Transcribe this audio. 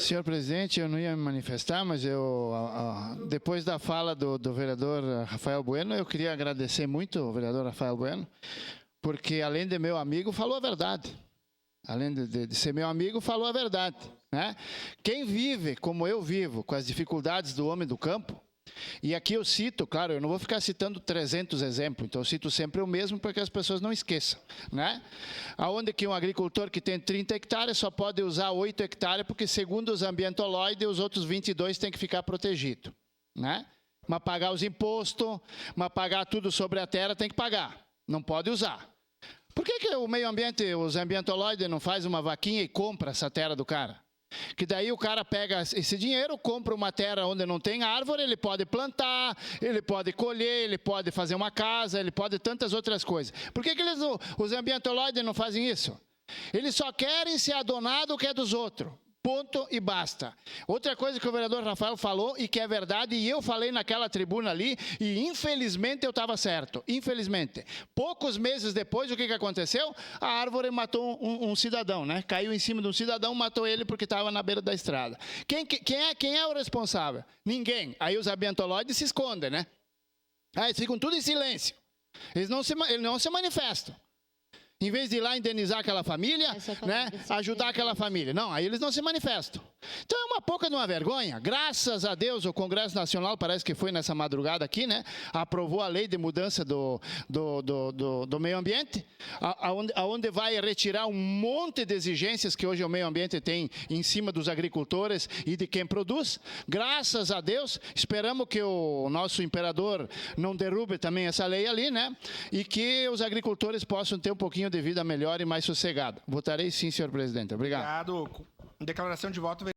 Senhor presidente, eu não ia me manifestar, mas depois da fala do vereador Rafael Bueno, eu queria agradecer muito ao vereador Rafael Bueno, porque além de meu amigo, falou a verdade. Além de ser meu amigo, falou a verdade, né? Quem vive como eu vivo, com as dificuldades do homem do campo, e aqui eu cito, claro, eu não vou ficar citando 300 exemplos, então eu cito sempre o mesmo para que as pessoas não esqueçam, né? Aonde que um agricultor que tem 30 hectares só pode usar 8 hectares, porque segundo os ambientoloides, os outros 22 têm que ficar protegidos, né? Mas pagar os impostos, mas pagar tudo sobre a terra tem que pagar, não pode usar. Por que o meio ambiente, os ambientoloides não fazem uma vaquinha e compra essa terra do cara? Que daí o cara pega esse dinheiro, compra uma terra onde não tem árvore, ele pode plantar, ele pode colher, ele pode fazer uma casa, ele pode tantas outras coisas. Por que os ambientoloides não fazem isso? Eles só querem ser adonado o que é dos outros. Ponto e basta. Outra coisa que o vereador Rafael falou e que é verdade, e eu falei naquela tribuna ali, e infelizmente eu estava certo, infelizmente. Poucos meses depois, o que aconteceu? A árvore matou um cidadão, né? Caiu em cima de um cidadão, matou ele porque estava na beira da estrada. Quem é o responsável? Ninguém. Aí os ambientoloides se escondem, né? Aí eles ficam tudo em silêncio. Eles não se manifestam. Em vez de ir lá indenizar aquela família, né, ajudar aquela família. Não, aí eles não se manifestam. Então é uma pouca de uma vergonha. Graças a Deus, o Congresso Nacional, parece que foi nessa madrugada aqui, né, aprovou a lei de mudança do meio ambiente, aonde vai retirar um monte de exigências que hoje o meio ambiente tem em cima dos agricultores e de quem produz. Graças a Deus, esperamos que o nosso imperador não derrube também essa lei ali, né, e que os agricultores possam ter um pouquinho de vida melhor e mais sossegada. Votarei sim, senhor presidente. Obrigado. Obrigado. Declaração de voto.